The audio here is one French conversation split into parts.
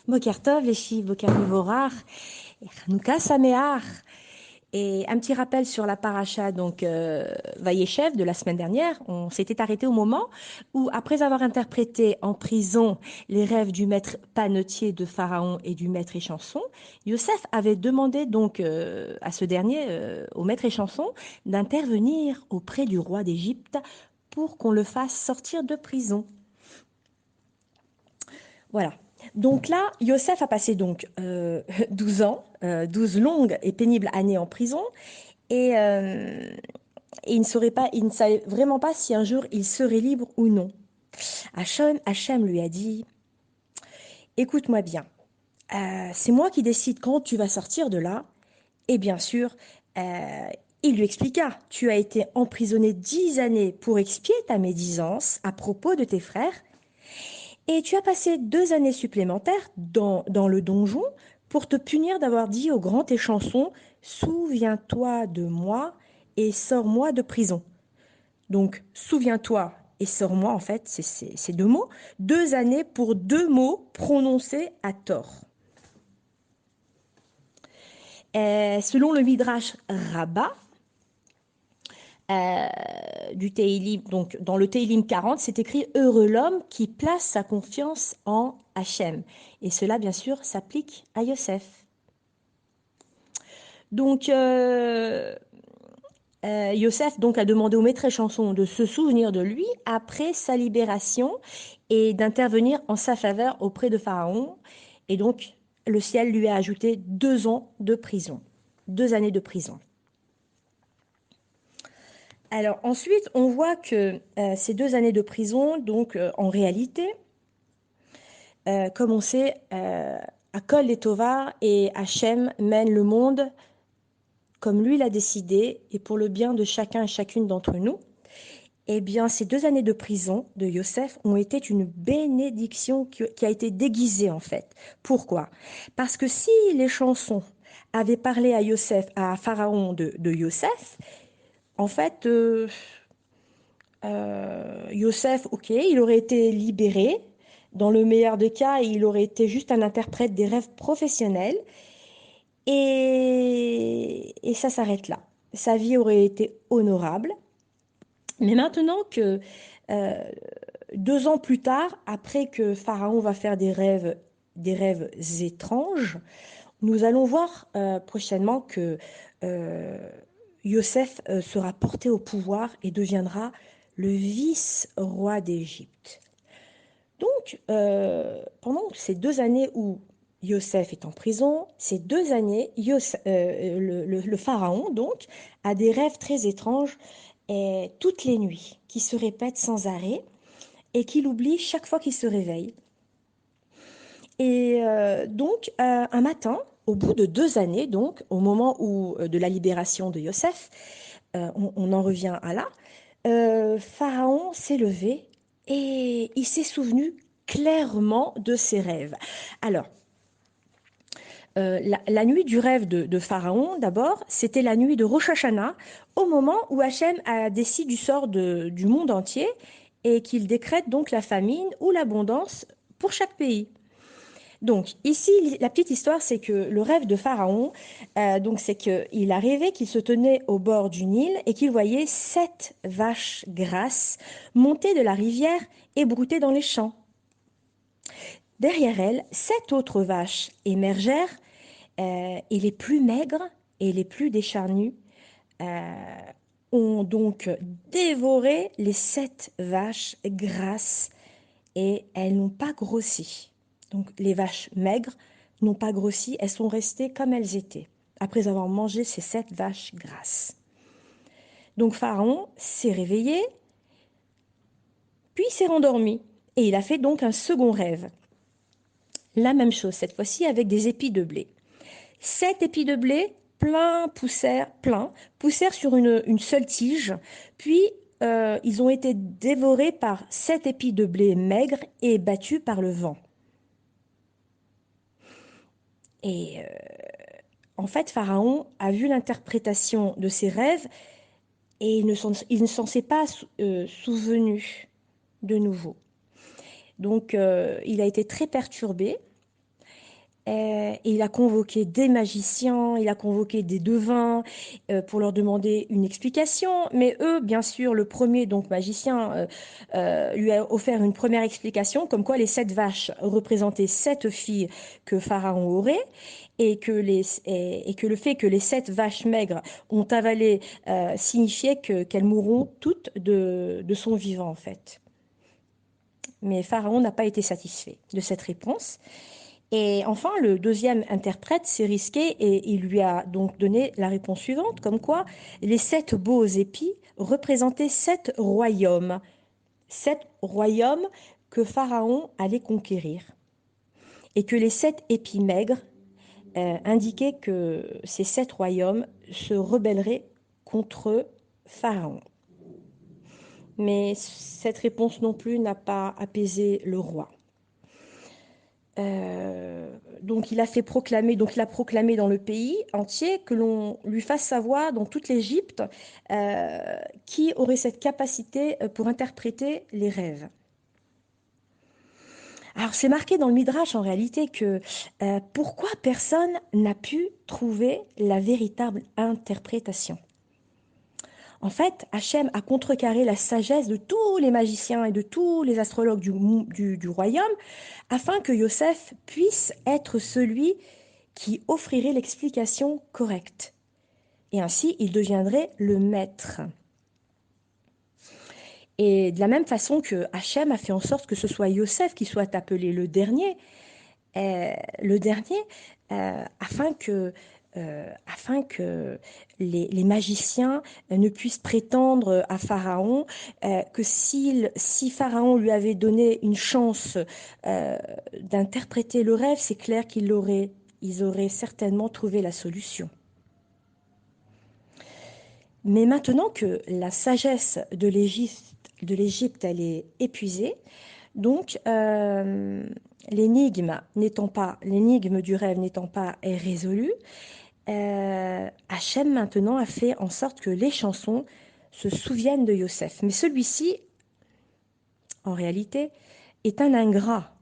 Boker Tov, les filles, Boker Mivorach, et Hanouka Sameach. Et un petit rappel sur la paracha, donc Vayeshev de la semaine dernière. On s'était arrêté au moment où, après avoir interprété en prison les rêves du maître panetier de Pharaon et du maître échanson, Yosef avait demandé donc à ce dernier, au maître échanson, d'intervenir auprès du roi d'Égypte pour qu'on le fasse sortir de prison. Voilà. Donc là, Yosef a passé donc 12 ans, 12 longues et pénibles années en prison, et, euh, et il ne savait vraiment pas si un jour il serait libre ou non. Hachem lui a dit, écoute-moi bien, c'est moi qui décide quand tu vas sortir de là, et bien sûr, euh, il lui expliqua, tu as été emprisonné 10 années pour expier ta médisance à propos de tes frères, et tu as passé 2 années supplémentaires dans le donjon pour te punir d'avoir dit au grand échanson, souviens-toi de moi et sors-moi de prison. Donc, souviens-toi et sors-moi, en fait, c'est ces deux mots. 2 années pour deux mots prononcés à tort. Selon le Midrash Rabbah, du Teilim, donc dans le Teilim 40, c'est écrit heureux l'homme qui place sa confiance en Hachem. Et cela, bien sûr, s'applique à Yosef. Donc, Yosef donc a demandé au maître échanson de se souvenir de lui après sa libération et d'intervenir en sa faveur auprès de Pharaon. Et donc, le ciel lui a ajouté 2 ans de prison, 2 années de prison. Alors ensuite, on voit que ces 2 années de prison, donc en réalité, comme on sait, Akol et Tovar et Hachem mènent le monde comme lui l'a décidé et pour le bien de chacun et chacune d'entre nous. Eh bien, ces 2 années de prison de Yosef ont été une bénédiction qui a été déguisée en fait. Pourquoi? Parce que si les chansons avaient parlé à Yosef, à Pharaon de Yosef, en fait, Yosef, ok, il aurait été libéré. Dans le meilleur des cas, il aurait été juste un interprète des rêves professionnels. Et ça s'arrête là. Sa vie aurait été honorable. Mais maintenant que euh, 2 ans plus tard, après que Pharaon va faire des rêves étranges, nous allons voir prochainement que euh, Yosef sera porté au pouvoir et deviendra le vice-roi d'Égypte. Donc, pendant ces 2 années où Yosef est en prison, ces 2 années, le pharaon donc a des rêves très étranges et toutes les nuits qui se répètent sans arrêt et qu'il oublie chaque fois qu'il se réveille. Et donc, un matin, au bout de 2 années, donc, au moment où, de la libération de Yosef, on en revient à là, Pharaon s'est levé et il s'est souvenu clairement de ses rêves. Alors, la nuit du rêve de Pharaon, d'abord, c'était la nuit de Rosh Hashanah, au moment où Hachem a décidé du sort du monde entier et qu'il décrète donc la famine ou l'abondance pour chaque pays. Donc ici, la petite histoire, c'est que le rêve de Pharaon, donc c'est qu'il a rêvé qu'il se tenait au bord du Nil et qu'il voyait 7 vaches grasses monter de la rivière et brouter dans les champs. Derrière elles, 7 autres vaches émergèrent et les plus maigres et les plus décharnues ont donc dévoré les 7 vaches grasses et elles n'ont pas grossi. Donc les vaches maigres n'ont pas grossi, elles sont restées comme elles étaient, après avoir mangé ces 7 vaches grasses. Donc Pharaon s'est réveillé, puis s'est rendormi, et il a fait donc un second rêve. La même chose, cette fois-ci avec des épis de blé. 7 épis de blé, poussèrent sur une seule tige, puis ils ont été dévorés par 7 épis de blé maigres et battus par le vent. Et en fait, Pharaon a vu l'interprétation de ses rêves et il ne s'en s'est pas souvenu de nouveau. Donc, il a été très perturbé Et il a convoqué des magiciens, il a convoqué des devins pour leur demander une explication. Mais eux, bien sûr, le premier, donc magicien, lui a offert une première explication, comme quoi les 7 vaches représentaient 7 filles que Pharaon aurait. Et que le fait que les 7 vaches maigres ont avalé signifiait qu'elles mourront toutes de son vivant, en fait. Mais Pharaon n'a pas été satisfait de cette réponse. Et enfin, le deuxième interprète s'est risqué et il lui a donc donné la réponse suivante, comme quoi les 7 beaux épis représentaient 7 royaumes, 7 royaumes que Pharaon allait conquérir. Et que les 7 épis maigres indiquaient que ces 7 royaumes se rebelleraient contre Pharaon. Mais cette réponse non plus n'a pas apaisé le roi. Donc il a fait proclamer, donc il a proclamé dans le pays entier que l'on lui fasse savoir dans toute l'Égypte qui aurait cette capacité pour interpréter les rêves. Alors c'est marqué dans le Midrash en réalité que pourquoi personne n'a pu trouver la véritable interprétation. En fait, Hachem a contrecarré la sagesse de tous les magiciens et de tous les astrologues du royaume afin que Yosef puisse être celui qui offrirait l'explication correcte. Et ainsi, il deviendrait le maître. Et de la même façon que Hachem a fait en sorte que ce soit Yosef qui soit appelé le dernier afin que les magiciens ne puissent prétendre à Pharaon que si Pharaon lui avait donné une chance d'interpréter le rêve, c'est clair ils auraient certainement trouvé la solution. Mais maintenant que la sagesse de l'Égypte, elle est épuisée, donc l'énigme du rêve n'étant pas résolue, Hachem maintenant a fait en sorte que les chansons se souviennent de Yosef. Mais celui-ci, en réalité, est un ingrat.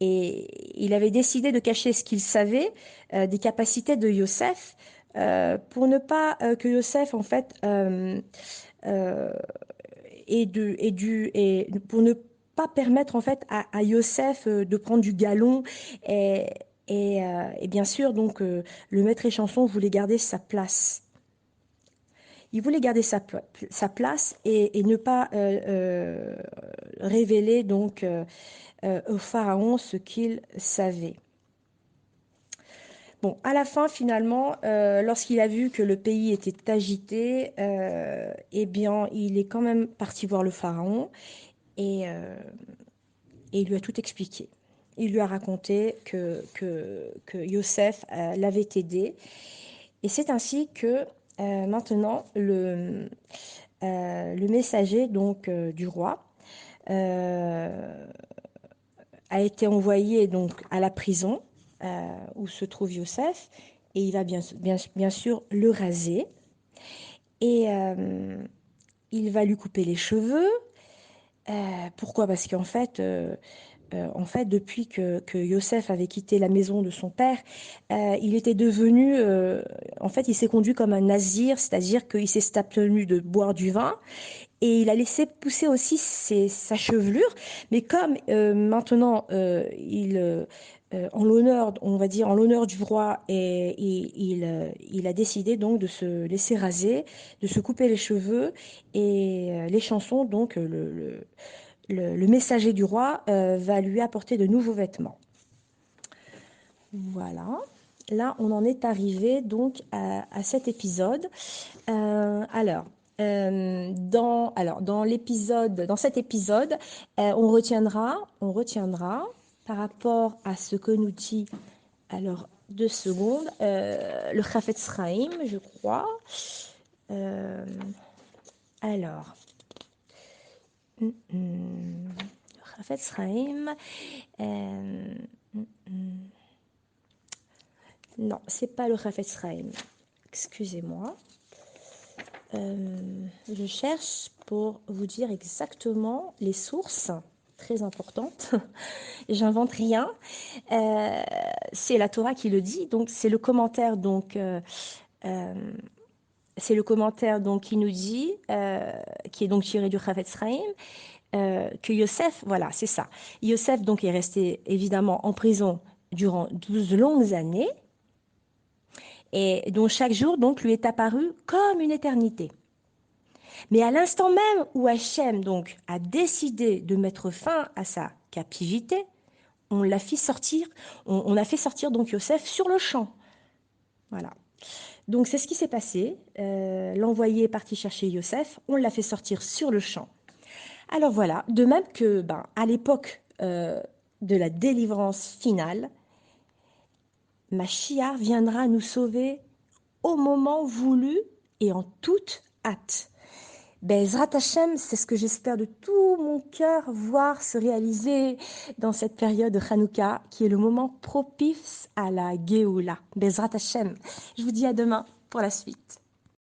Et il avait décidé de cacher ce qu'il savait des capacités de Yosef pour ne pas que Yosef, en fait, euh, et pour ne pas permettre en fait à Yosef de prendre du galon et, et bien sûr donc le maître échanson voulait garder sa place. Il voulait garder sa place et ne pas révéler donc au pharaon ce qu'il savait. Bon, à la fin, finalement, lorsqu'il a vu que le pays était agité, eh bien, il est quand même parti voir le pharaon et, euh, et il lui a tout expliqué. Il lui a raconté que Yosef l'avait aidé. Et c'est ainsi que maintenant, le messager donc, du roi euh, a été envoyé donc, à la prison où se trouve Yosef. Et il va bien sûr le raser. Et il va lui couper les cheveux. Pourquoi? Parce en fait, depuis que Yosef avait quitté la maison de son père, il était devenu, en fait, il s'est conduit comme un nazir, c'est-à-dire qu'il s'est abstenu de boire du vin et il a laissé pousser aussi sa chevelure. Mais comme maintenant, en l'honneur, on va dire, en l'honneur du roi, et il a décidé donc de se laisser raser, de se couper les cheveux et les chansons, donc le messager du roi va lui apporter de nouveaux vêtements. Voilà. Là, on en est arrivé donc à cet épisode. Dans cet épisode, on retiendra par rapport à ce que nous dit, alors 2 secondes, le Chafetz Chaim, je crois. Euh, alors, le Chafetz Chaim. Euh, mm, mm. Non, c'est pas le Chafetz Chaim. Excusez-moi. Je cherche pour vous dire exactement les sources, très importantes. J'invente rien. c'est la Torah qui le dit, donc c'est le commentaire euh, c'est le commentaire donc qui nous dit, qui est donc tiré du Chavetz Chaim, que Yosef, voilà, c'est ça. Yosef donc est resté évidemment en prison durant 12 longues années et dont chaque jour donc lui est apparu comme une éternité. Mais à l'instant même où Hachem donc a décidé de mettre fin à sa captivité, on l'a fait sortir, on a fait sortir donc Yosef sur le champ. Voilà. Donc c'est ce qui s'est passé. L'envoyé est parti chercher Yosef, on l'a fait sortir sur le champ. Alors voilà, de même que ben, à l'époque de la délivrance finale, Mashiach viendra nous sauver au moment voulu et en toute hâte. Bezrat Hashem, c'est ce que j'espère de tout mon cœur voir se réaliser dans cette période de Hanouka, qui est le moment propice à la Géoula. Bezrat Hashem. Je vous dis à demain pour la suite.